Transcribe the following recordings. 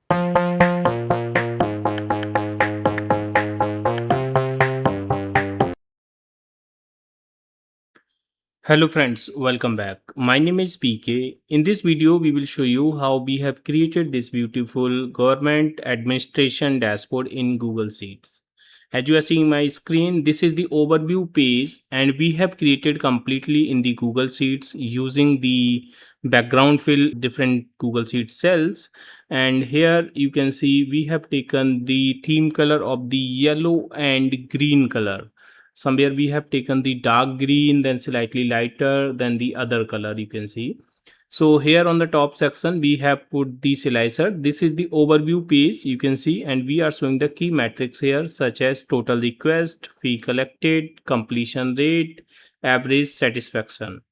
Hello friends, welcome back. My name is PK. In this video, we will show you how we have created this beautiful government administration dashboard in Google Sheets. As you are seeing my screen, this is the overview page and we have created completely in the Google Sheets using the background fill different Google Sheet cells. And here you can see we have taken the theme color of the yellow and green color. Somewhere we have taken the dark green, then slightly lighter than the other color you can see. So here on the top section we have put the slicer. This is the overview page you can see, and we are showing the key metrics here such as total request, fee collected, completion rate, average satisfaction.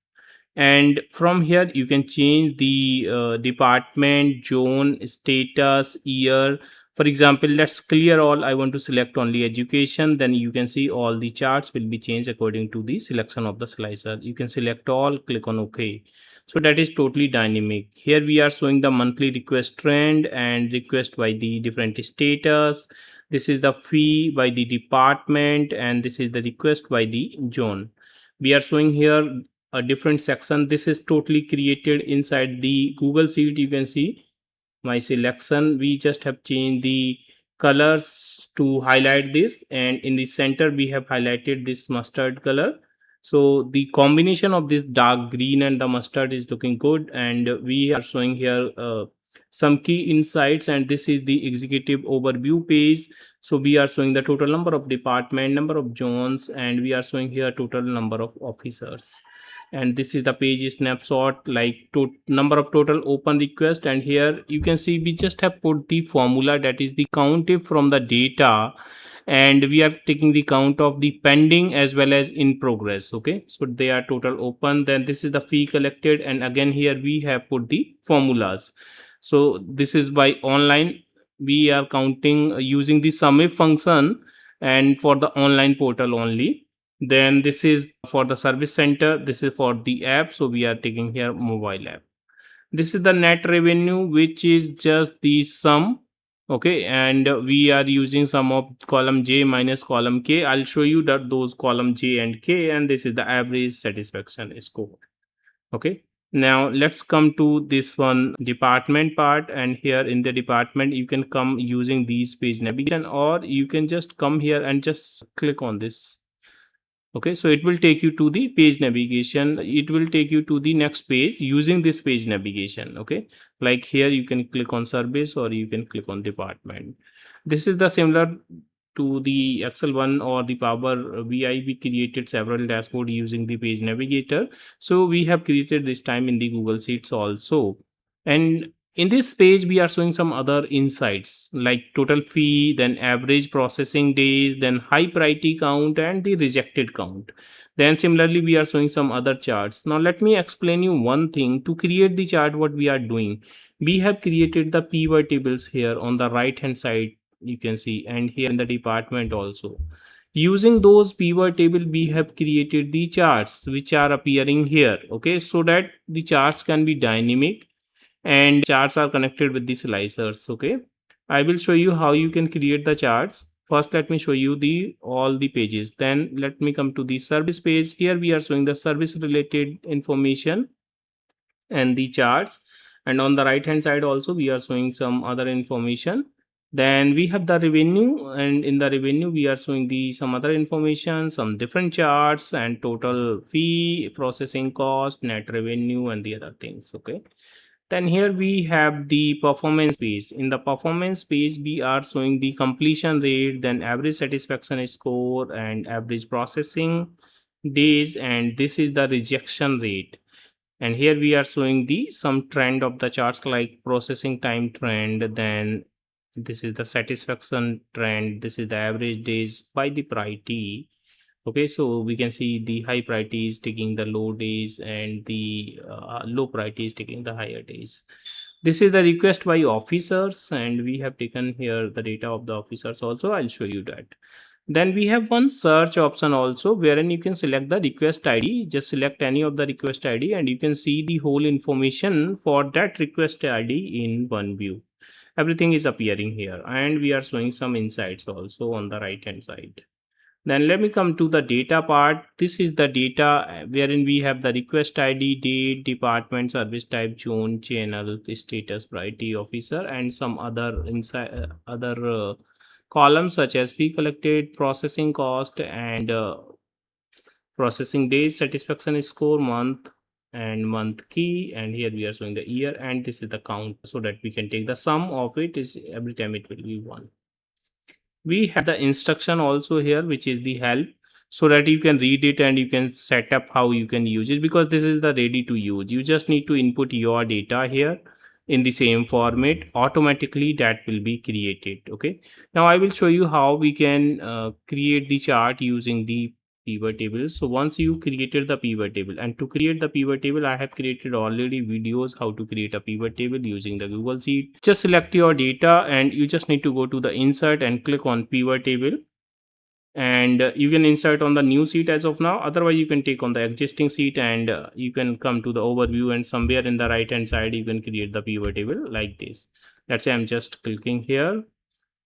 And from here you can change the department, zone, status, year. For example, let's clear all. I want to select only education. Then you can see all the charts will be changed according to the selection of the slicer. You can select all, click on OK. So that is totally dynamic. Here we are showing the monthly request trend and request by the different status. This is the fee by the department, and this is the request by the zone. We are showing here a different section. This is totally created inside the Google Sheet. You can see my selection. We just have changed the colors to highlight this, and in the center we have highlighted this mustard color. So the combination of this dark green and the mustard is looking good, and we are showing here some key insights, and this is the executive overview page. So we are showing the total number of department, number of zones, and we are showing here total number of officers. And this is the page snapshot, like to number of total open request. And here you can see we just have put the formula, that is the count if from the data, and we are taking the count of the pending as well as in progress. Okay, so they are total open. Then this is the fee collected, and again here we have put the formulas. So this is by online. We are counting using the sum if function, and for the online portal only. Then this is for the service center, this is for the app, so we are taking here mobile app. This is the net revenue, which is just the sum. Okay, and we are using sum of column J minus column K. I'll show you that those column J and K, and this is the average satisfaction score. Okay, now let's come to this one department part, and here in the department you can come using these page navigation, or you can just come here and just click on this. Okay, so it will take you to the page navigation. It will take you to the next page using this page navigation. Okay, like here you can click on service or you can click on department. This is the similar to the Excel one or the Power BI. We created several dashboard using the page navigator, so we have created this time in the Google Sheets also. And in this page we are showing some other insights like total fee, then average processing days, then high priority count and the rejected count. Then similarly we are showing some other charts. Now let me explain you one thing. To create the chart, what we are doing, we have created the pivot tables here on the right hand side you can see, and here in the department also. Using those pivot table we have created the charts which are appearing here. Okay, so that the charts can be dynamic and charts are connected with the slicers. Okay, I will show you how you can create the charts. First let me show you the all the pages, then let me come to the service page. Here we are showing the service related information and the charts, and on the right hand side also we are showing some other information. Then we have the revenue, and in the revenue we are showing the some other information, some different charts, and total fee, processing cost, net revenue, and the other things. Okay, then here we have the performance page. In the performance page we are showing the completion rate, then average satisfaction score, and average processing days, and this is the rejection rate. And here we are showing the some trend of the charts like processing time trend, then this is the satisfaction trend, this is the average days by the priority. Okay, so we can see the high priority is taking the low days, and the low priority is taking the higher days. This is the request by officers, and we have taken here the data of the officers also. I'll show you that. Then we have one search option also, wherein you can select the request ID. Just select any of the request ID and you can see the whole information for that request ID in one view. everything is appearing here, and we are showing some insights also on the right hand side. Then let me come to the data part. This is the data wherein we have the request ID, date, department, service type, zone, channel, the status, priority officer, and some other inside other columns such as fee collected, processing cost, and processing days, satisfaction score, month, and month key. And here we are showing the year, and this is the count, so that we can take the sum of it is every time it will be 1. We have the instruction also here, which is the help, so that you can read it and you can set up how you can use it, because this is the ready to use. You just need to input your data here in the same format. Automatically that will be created. Okay, now I will show you how we can create the chart using the pivot tables. So once you created the pivot table, and to create the pivot table, I have created already videos how to create a pivot table using the Google Sheet. Just select your data, and you just need to go to the insert and click on pivot table, and you can insert on the new sheet as of now. Otherwise you can take on the existing sheet, and you can come to the overview, and somewhere in the right hand side you can create the pivot table like this. Let's say I'm just clicking here,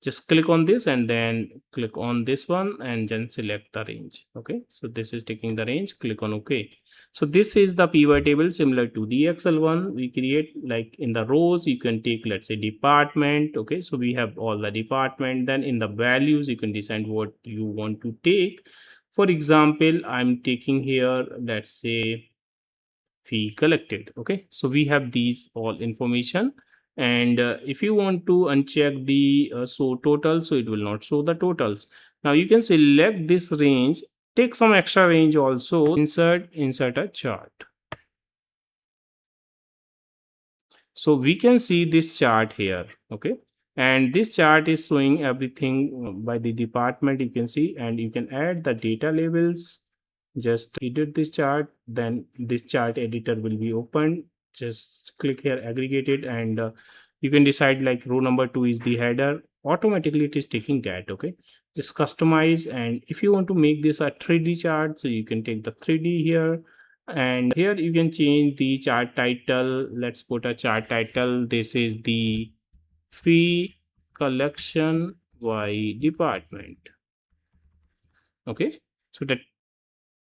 just click on this and then click on this one and then select the range. Okay, so this is taking the range, click on OK. So this is the pivot table similar to the Excel one. We create like in the rows, you can take, let's say, department. Okay, so we have all the department. Then in the values, you can decide what you want to take. For example, I'm taking here, let's say, fee collected. Okay, so we have these all information, and if you want to uncheck the show total, so it will not show the totals. Now you can select this range, take some extra range also, insert a chart. So we can see this chart here. Okay, and this chart is showing everything by the department, you can see, and you can add the data labels. Just edit this chart, then this chart editor will be opened. Just click here, aggregate it, and you can decide like row number 2 is the header. Automatically it is taking that. Okay, just customize, and if you want to make this a 3D chart, so you can take the 3D here, and here you can change the chart title. Let's put a chart title. This is the fee collection by department. Okay, so that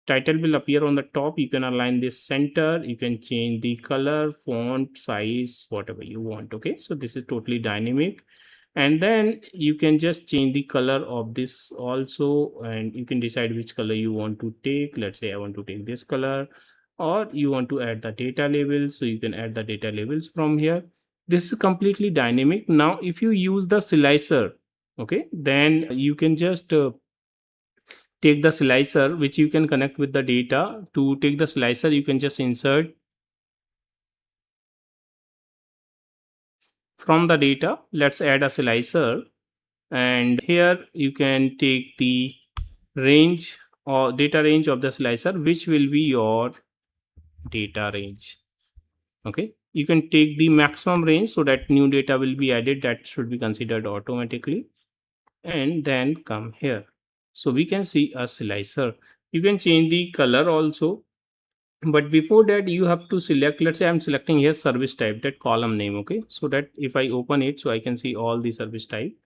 title will appear on the top. You can align this center, you can change the color, font size, whatever you want. Okay, so this is totally dynamic, and then you can just change the color of this also, and you can decide which color you want to take. Let's say I want to take this color, or you want to add the data labels, so you can add the data labels from here. This is completely dynamic. Now if you use the slicer, okay, then you can just take the slicer, which you can connect with the data. To take the slicer, you can just insert from the data. Let's add a slicer, and here you can take the range or data range of the slicer, which will be your data range. Okay, you can take the maximum range, so that new data will be added, that should be considered automatically, and then come here. So we can see a slicer. You can change the color also, but before that you have to select, let's say I'm selecting here service type, that column name. Okay, so that if I open it, so I can see all the service type,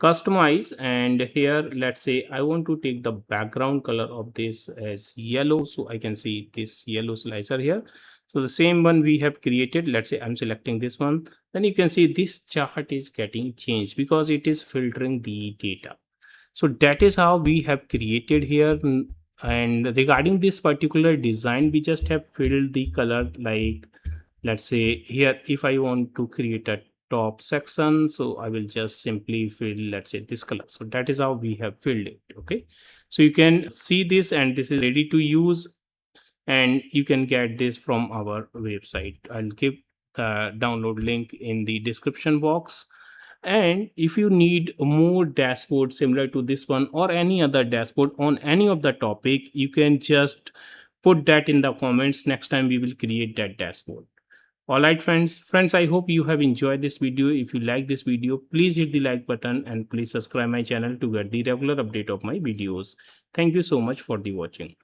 customize, and here let's say I want to take the background color of this as yellow, so I can see this yellow slicer here. So the same one we have created, let's say I'm selecting this one, then you can see this chart is getting changed because it is filtering the data. So that is how we have created here. And regarding this particular design, we just have filled the color, like let's say here if I want to create a top section, so I will just simply fill, let's say, this color. So that is how we have filled it. Okay, so you can see this, and this is ready to use, and you can get this from our website. I'll give the download link in the description box. And if you need more dashboard similar to this one or any other dashboard on any of the topic, you can just put that in the comments. Next time we will create that dashboard. All right, friends, I hope you have enjoyed this video. If you like this video, please hit the like button, and please subscribe my channel to get the regular update of my videos. Thank you so much for the watching.